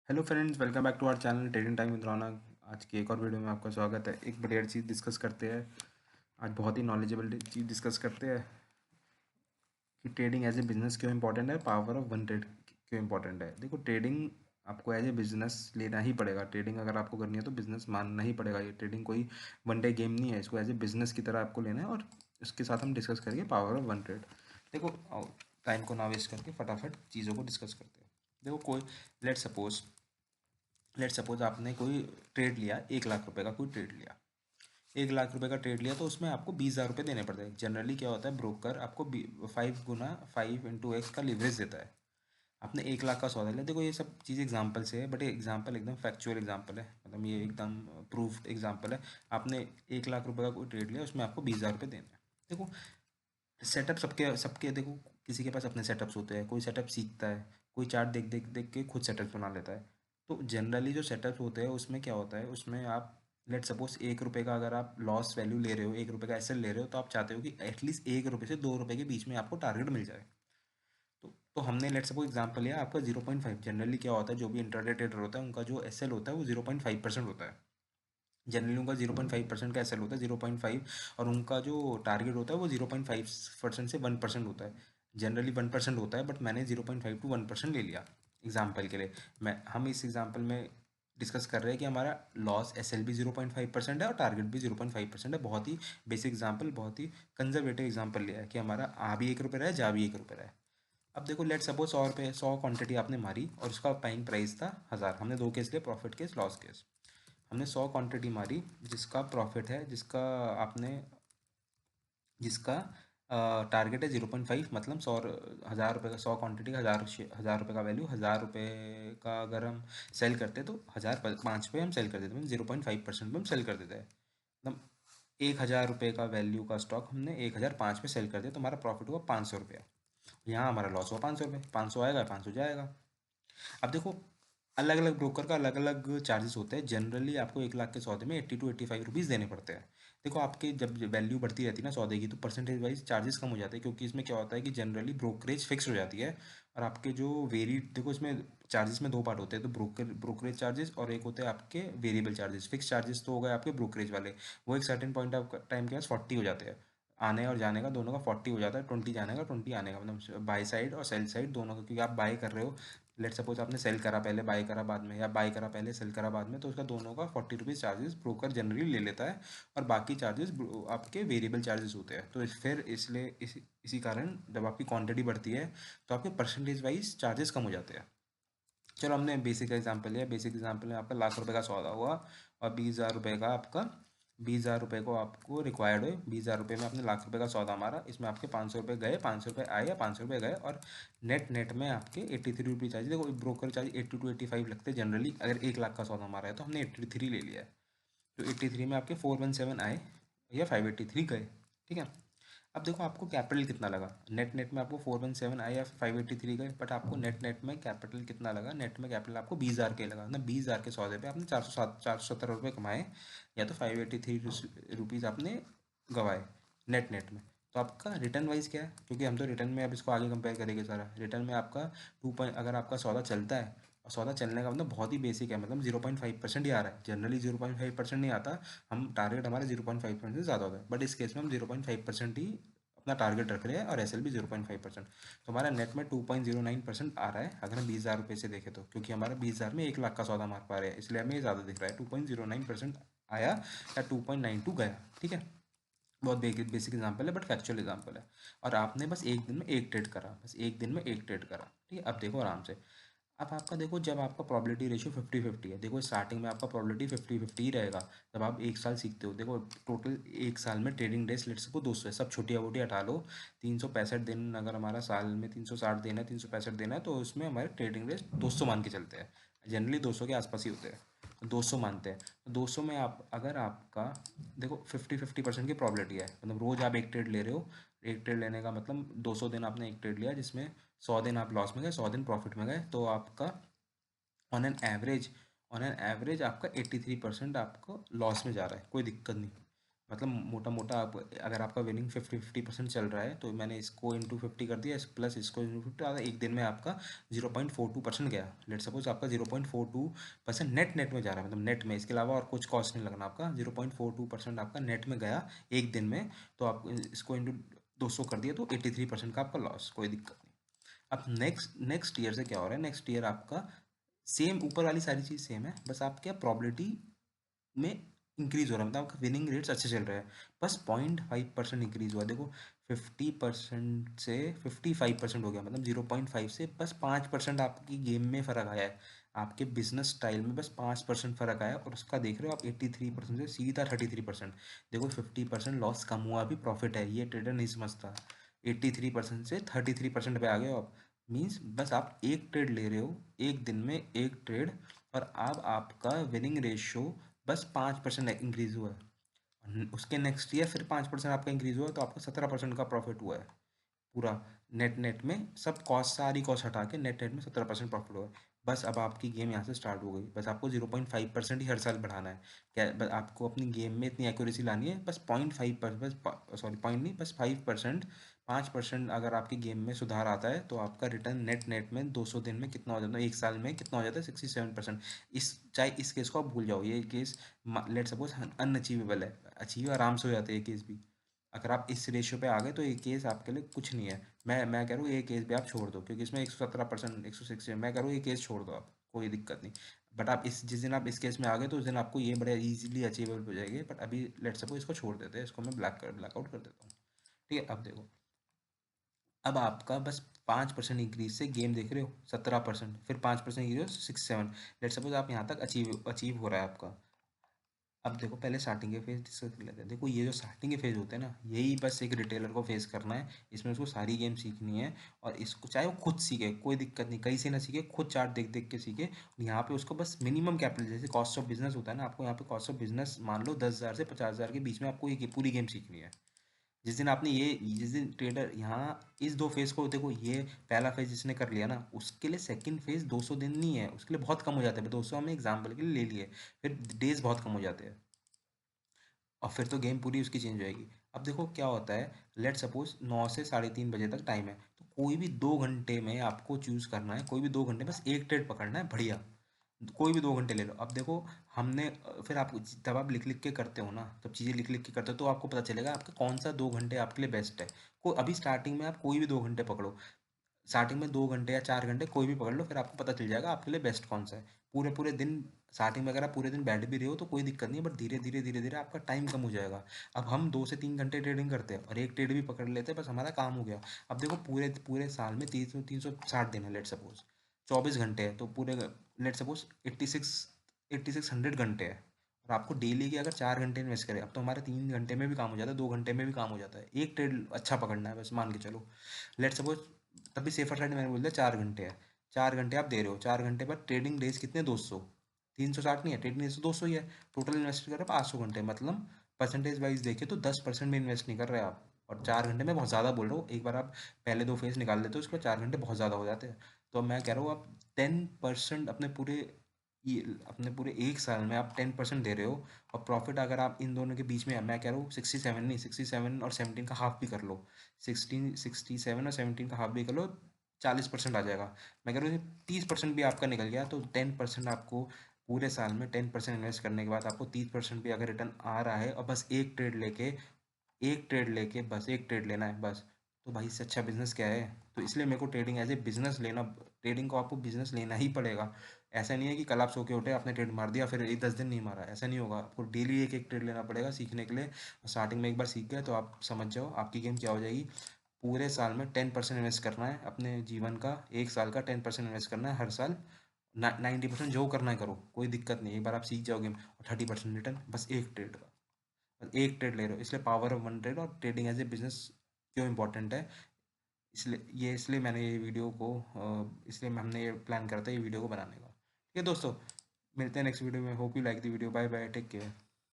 Hello friends, welcome back to our channel trading time with Raunak. आज की एक और वीडियो में आपका स्वागत है। एक बढ़िया चीज़ डिस्कस करते हैं। आज बहुत ही नॉलेजेबल चीज़ डिस्कस करते हैं कि ट्रेडिंग एज ए बिजनेस क्यों इंपॉर्टेंट है, पावर ऑफ वन ट्रेड क्यों इंपॉर्टेंट है। देखो, ट्रेडिंग आपको एज ए बिजनेस लेना ही पड़ेगा। ट्रेडिंग अगर आपको करनी है तो बिजनेस मानना ही पड़ेगा। ये ट्रेडिंग कोई वन डे गेम नहीं है, इसको एज ए बिजनेस की तरह आपको लेना है। और इसके साथ हम डिस्कस करेंगे पावर ऑफ वन ट्रेड। देखो, टाइम को ना वेस्ट करके फटाफट चीज़ों को डिस्कस करते हैं। देखो, कोई लेट सपोज आपने कोई ट्रेड लिया, 1 लाख रुपए का कोई ट्रेड लिया। 1 लाख रुपए का ट्रेड लिया तो उसमें आपको 20,000 रुपये देने पड़ते हैं। जनरली क्या होता है, ब्रोकर आपको 5 गुना 5 × X का लिवरेज देता है। आपने 1 लाख का सौदा लिया। देखो, ये सब चीज़ एग्जाम्पल से है, बट ये एग्जाम्पल एकदम फैक्चुअल एग्जाम्पल है, मतलब ये एकदम प्रूफ्ड एग्जाम्पल है। आपने 1 लाख रुपए का कोई ट्रेड लिया, उसमें आपको 20,000 रुपये देने हैं। देखो, सेटअप सबके सबके देखो, किसी के पास अपने सेटअप्स होते हैं। कोई सेटअप सीखता है, कोई चार्ट देख देख देख के खुद सेटअप बना लेता है। तो जनरली जो सेटअप्स होते हैं उसमें क्या होता है, उसमें आप लेट सपोज 1 रुपये का अगर आप लॉस वैल्यू ले रहे हो, 1 रुपये का एसएल ले रहे हो, तो आप चाहते हो कि एटलीस्ट 1 रुपये से 2 रुपये के बीच में आपको टारगेट मिल जाए। तो हमने लेट सपोज एग्जाम्पल लिया आपका 0.5। जनरली क्या होता है, जो भी इंटरडे ट्रेडर होता है उनका जो एसएल होता है वो 0.5% होता है। जनरली उनका 0.5% का एसएल होता है, 0.5। और उनका जो टारगेट होता है वो 0.5% से 1% होता है। जनरली 1% होता है, बट मैंने 0.5 to 1% ले लिया एग्जाम्पल के लिए। हम इस एग्जाम्पल में डिस्कस कर रहे हैं कि हमारा लॉस एसएल भी 0.5% है और टारगेट भी 0.5% है। बहुत ही बेसिक एग्जाम्पल, बहुत ही कंजर्वेटिव एग्जाम्पल लिया है कि हमारा आ भी 1 रुपये रहा है, जा भी 1 रुपये रहा है। अब देखो, लेट सपोज 100 रुपये 100 क्वांटिटी आपने मारी और उसका बाइंग प्राइस था 1000। हमने दो केस लिए, प्रॉफिट केस, लॉस केस। हमने 100 क्वांटिटी मारी जिसका प्रॉफिट है, जिसका टारगेट है 0.5। मतलब 1000 रुपये का 100 क्वांटिटी का 1000 रुपये का वैल्यू, 1000 रुपये का अगर हम सेल करते तो 1005 पे हम सेल कर देते, मतलब 0.5% पे हम सेल कर देते हैं। मतलब 1000 रुपये का वैल्यू का स्टॉक हमने 1005 पे सेल कर दिया, तो हमारा प्रॉफिट हुआ 500 रुपया। यहाँ हमारा लॉस हुआ 500 रुपये। 500 आएगा, 500 जाएगा। अब देखो, अलग अलग ब्रोकर का अलग अलग चार्जेस होते हैं। जनरली आपको 1 लाख के सौदे में 80 to 85 रुपीज़ देने पड़ते हैं। देखो, आपके जब वैल्यू बढ़ती रहती है ना सौदे की, तो परसेंटेज वाइज चार्जेस कम हो जाते हैं, क्योंकि इसमें क्या होता है कि जनरली ब्रोकरेज फिक्स हो जाती है। और आपके जो देखो, इसमें चार्जेस में दो पार्ट होते हैं, तो ब्रोकरेज चार्जेस और एक होते हैं आपके वेरिएबल चार्जेस। फिक्स चार्जेस तो हो गए आपके ब्रोकरेज वाले, वो एक सर्टेन पॉइंट ऑफ टाइम के बाद 40 हो जाते हैं। आने और जाने का दोनों का 40 हो जाता है, 20 जाने का 20 आने का, मतलब बाई साइड और सेल साइड दोनों का। क्योंकि आप बाय कर रहे हो, लेट सपोज आपने सेल करा पहले, बाय करा बाद में, या बाय करा पहले सेल करा बाद में, तो उसका दोनों का 40 रुपीज़ चार्जेस ब्रोकर जनरली ले लेता है। और बाकी चार्जेस आपके वेरिएबल चार्जेस होते हैं। तो फिर इसलिए इसी कारण जब आपकी क्वांटिटी बढ़ती है तो आपके परसेंटेज वाइज चार्जेस कम हो जाते हैं। चलो, हमने बेसिक एग्जांपल लिया। बेसिक एग्जांपल में आपका 1 लाख रुपए का सौदा हुआ और 20,000 रुपये का आपका 20,000 रुपये को आपको रिक्वायर्ड हो। 20,000 रुपये में आपने 1 लाख रुपए का सौदा मारा, इसमें आपके 500 रुपये गए, 500 रुपये आए या 500 रुपये गए, और नेट नेट में आपके 83 रुपये चार्ज। देखो, ब्रोकर चार्ज 80 to 85 लगते हैं जनरली। अगर 1 लाख का सौदा मारा है तो हमने 83 ले लिया है। तो 83 में आपके 417 आए या 583 गए। ठीक है। अब देखो, आपको कैपिटल कितना लगा। नेट नेट में आपको 417 आया या 583 गए, बट आपको नेट नेट में कैपिटल कितना लगा। नेट में कैपिटल आपको 20,000 के लगा ना। 20,000 के सौदे पे आपने 470 रुपये कमाए, या तो 583 रुपीज़ आपने गवाए नेट नेट में। तो आपका रिटर्न वाइज क्या है, क्योंकि हम तो रिटर्न में अब इसको आगे कंपेयर करेंगे सारा। रिटर्न में आपका अगर आपका सौदा चलता है, और सौदा चलने का मतलब बहुत ही बेसिक है, मतलब 0.5% ही आ रहा है। जनरली 0.5% नहीं आता। हम टारगेट हमारा 0.5% से ज़्यादा होता है, बट इस केस में हम 0.5% ही अपना टारगेट रख रहे हैं, और एसएल भी 0.5%। तो हमारा नेट में 2.09% आ रहा है अगर हम 20,000 रुपये से देखें तो, क्योंकि हमारा 20,000 में 1 लाख का सौदा मार पा रहे हैं, इसलिए हमें ये ज़्यादा दिख रहा है। 2.09% आया या 2.92 गया। ठीक है। बहुत बेसिक एग्जांपल है, बट फैक्चुअल एग्जांपल है। और आपने बस एक दिन में एक ट्रेड करा, बस एक दिन में एक ट्रेड करा। ठीक है। अब देखो आराम से, अब आपका देखो, जब आपका प्रॉबिलिटी रेशियो 50-50 है। देखो, स्टार्टिंग में आपका प्रॉबिलिटी 50-50 ही रहेगा। जब आप 1 साल सीखते हो, देखो टोटल 1 साल में ट्रेडिंग डेज लेट्स सपोज 200 है, सब छोटिया वोटियाँ हटा लो। 365 दिन अगर हमारा साल में 360 दिन है, 365 दिन है, तो उसमें हमारे ट्रेडिंग डेज 200 मान के चलते हैं। जनरली 200 के आसपास ही होते हैं, तो 200 मानते हैं। तो 200 में आप अगर आपका देखो 50-50% की प्रॉबिलिटी है, मतलब रोज़ आप एक ट्रेड ले रहे हो। एक ट्रेड लेने का मतलब 200 दिन आपने एक ट्रेड लिया, जिसमें 100 दिन आप लॉस में गए, 100 दिन प्रॉफिट में गए, तो आपका ऑन एन एवरेज आपका 83% आपको लॉस में जा रहा है, कोई दिक्कत नहीं। मतलब मोटा मोटा आप अगर आपका विनिंग 50% चल रहा है तो मैंने इसको इंटू 50 कर दिया, प्लस इसको इंटू 50, अगर एक दिन में आपका 0.42% गया। लेट सपोज आपका 0.42% नेट में जा रहा है, मतलब नेट में, इसके अलावा और कुछ कॉस्ट नहीं लगना आपका। 0.42% आपका नेट में गया एक दिन में, तो आप इसको इंटू 200 कर दिया तो 83% का आपका लॉस, कोई दिक्कत नहीं। अब नेक्स्ट ईयर से क्या हो रहा है, नेक्स्ट ईयर आपका सेम ऊपर वाली सारी चीज़ सेम है, बस आप क्या प्रॉबिलिटी में इंक्रीज हो रहा है, मतलब आपका विनिंग रेट्स अच्छे चल रहे हैं, बस 0.5% इंक्रीज हुआ। देखो 50% से 55% हो गया, मतलब 0.5 से बस 5% आपकी गेम में फ़र्क आया है, आपके बिजनेस स्टाइल में बस 5% फ़र्क आया, और उसका देख रहे हो आप 83% से सीधा 33%। देखो 50% लॉस कम हुआ, अभी प्रॉफिट है, ये ट्रेडर नहीं समझता। 83% से 33% पे आ गए हो आप, मीन्स बस आप एक ट्रेड ले रहे हो, एक दिन में एक ट्रेड, और अब आपका विनिंग रेशियो बस 5% इंक्रीज हुआ है। उसके नेक्स्ट ईयर फिर 5% आपका इंक्रीज हुआ, तो आपका 17% का प्रॉफिट हुआ है पूरा। नेट में सब कॉस्ट, सारी कॉस्ट हटा के नेट में 17% प्रॉफिट हुआ है। बस अब आपकी गेम यहाँ से स्टार्ट हो गई, बस आपको 0.5% ही हर साल बढ़ाना है। क्या बस आपको अपनी गेम में इतनी एक्यूरेसी लानी है, बस 0.5%, बस सॉरी पॉइंट नहीं, बस 5%, 5% अगर आपकी गेम में सुधार आता है तो आपका रिटर्न नेट में 200 दिन में कितना हो जाता है, एक साल में कितना हो जाता है, 67%। चाहे इस केस को आप भूल जाओ, ये केस लेट सपोज अनअचीवेबल है, अचीव आराम से हो जाता है ये केस भी। अगर आप इस रेशियो पे आ गए तो ये केस आपके लिए कुछ नहीं है। मैं कह रहा हूँ ये केस भी आप छोड़ दो, क्योंकि इसमें 117%, 106, मैं कह रहा हूँ ये केस छोड़ दो आप, कोई दिक्कत नहीं। बट आप इस जिस दिन आप इस केस में आ गए तो उस दिन आपको ये बड़े इजीली अचीवेबल हो जाएंगे, बट अभी लेट्स सपोज इसको छोड़ देते हैं, इसको मैं ब्लैकआउट कर देता हूँ। ठीक है, अब देखो, अब आपका बस 5% इंक्रीज से गेम देख रहे हो 17%, फिर 5% इंक्रीज हो 6 7, लेट सपोज आप यहाँ तक अचीव हो रहा है आपका। अब देखो पहले स्टार्टिंग के फेज डिस्कस कर लेते हैं। देखो ये जो स्टार्टिंग के फेज होते हैं ना, यही बस एक रिटेलर को फेस करना है, इसमें उसको सारी गेम सीखनी है, और इसको चाहे वो खुद सीखे कोई दिक्कत नहीं, कहीं से ना सीखे, खुद चार्ट देख देख के सीखे। यहाँ पे उसको बस मिनिमम कैपिटल, जैसे कॉस्ट ऑफ बिजनेस होता है ना, आपको यहाँ पे कॉस्ट ऑफ बिजनेस मान लो 10,000 से 50,000 के बीच में आपको ये पूरी गेम सीखनी है। जिस दिन ट्रेडर यहाँ इस दो फेज को देखो, ये पहला फेज जिसने कर लिया ना, उसके लिए सेकंड फेज 200 दिन नहीं है, उसके लिए बहुत कम हो जाते हैं, 200 हमने एग्जाम्पल के लिए ले लिए, फिर डेज बहुत कम हो जाते हैं, और फिर तो गेम पूरी उसकी चेंज हो जाएगी। अब देखो क्या होता है, लेट सपोज 9 से 3:30 बजे तक टाइम है, तो कोई भी 2 घंटे में आपको चूज़ करना है, कोई भी 2 घंटे बस एक ट्रेड पकड़ना है बढ़िया, कोई भी 2 घंटे ले लो। अब देखो हमने फिर आपको जब आप लिख लिख के करते हो ना, तब चीज़ें लिख लिख के करते हो तो आपको पता चलेगा आपका कौन सा 2 घंटे आपके लिए बेस्ट है। अभी स्टार्टिंग में आप कोई भी 2 घंटे पकड़ो, स्टार्टिंग में 2 घंटे या 4 घंटे कोई भी पकड़ लो, फिर आपको पता चल जाएगा आपके लिए बेस्ट कौन सा है। पूरे पूरे दिन स्टार्टिंग में अगर आप पूरे दिन बैठ भी रहे हो तो कोई दिक्कत नहीं है, बट धीरे धीरे आपका टाइम कम हो जाएगा। अब हम 2 से 3 घंटे ट्रेडिंग करते हैं और एक ट्रेड भी पकड़ लेते हैं, बस हमारा काम हो गया। अब देखो पूरे पूरे साल में 360 दिन है, लेट सपोज 24 घंटे है, तो पूरे लेट सपोज 8600 घंटे है, और आपको डेली के अगर 4 घंटे इन्वेस्ट करें, अब तो हमारे 3 घंटे में भी काम हो जाता है, 2 घंटे में भी काम हो जाता है, एक ट्रेड अच्छा पकड़ना है बस, मान के चलो। लेट सपोज तभी सेफर साइड मैंने बोल दिया 4 घंटे है, 4 घंटे आप दे रहे हो, 4 घंटे पर ट्रेडिंग डेज कितने, 200, 360 नहीं है, ट्रेडिंग डेज तो 200 ही है। टोटल इन्वेस्ट कर रहे हैं 500 घंटे, मतलब परसेंटेज वाइज देखे तो 10% में इन्वेस्ट नहीं कर रहे आप, और 4 घंटे में बहुत ज़्यादा बोल रहा हूँ। एक बार आप पहले 2 फेज निकाल लेते हो, उसके बाद 4 घंटे बहुत ज़्यादा हो जाते हैं। तो मैं कह रहा हूँ आप 10% अपने पूरे ये अपने पूरे एक साल में आप 10% दे रहे हो, और प्रॉफिट अगर आप इन दोनों के बीच में है, मैं कह रहा हूँ 67 नहीं, 67 और 17 का हाफ भी कर लो, 67 और 17 का हाफ भी कर लो, 40% आ जाएगा। मैं कह रहा हूँ 30% भी आपका निकल गया तो 10% आपको पूरे साल में 10% इन्वेस्ट करने के बाद आपको 30% भी अगर रिटर्न आ रहा है, और बस एक ट्रेड लेके बस एक ट्रेड लेना है बस, तो भाई इससे अच्छा बिजनेस क्या है। तो इसलिए मेरे को ट्रेडिंग एज ए बिजनेस लेना, ट्रेडिंग को आपको बिजनेस लेना ही पड़ेगा। ऐसा नहीं है कि कल आप सो के उठे आपने ट्रेड मार दिया फिर 10 दिन नहीं मारा, ऐसा नहीं होगा, आपको डेली एक एक ट्रेड लेना पड़ेगा सीखने के लिए। स्टार्टिंग में एक बार सीख गए तो आप समझ जाओ आपकी गेम क्या हो जाएगी। पूरे साल में 10% इन्वेस्ट करना है, अपने जीवन का एक साल का 10% इन्वेस्ट करना है हर साल। 90% जो करना है करो, कोई दिक्कत नहीं, एक बार आप सीख जाओगे, और 30% रिटर्न बस एक ट्रेड का, बस एक ट्रेड ले रहे हो। इसलिए पावर ऑफ वन ट्रेड और ट्रेडिंग एज ए बिजनेस क्यों इंपॉर्टेंट है, इसलिए मैंने ये वीडियो को इसलिए हमने ये प्लान करा था ये वीडियो को बनाने का। ठीक है दोस्तों, मिलते हैं नेक्स्ट वीडियो में, hope you like the video, bye bye, take care.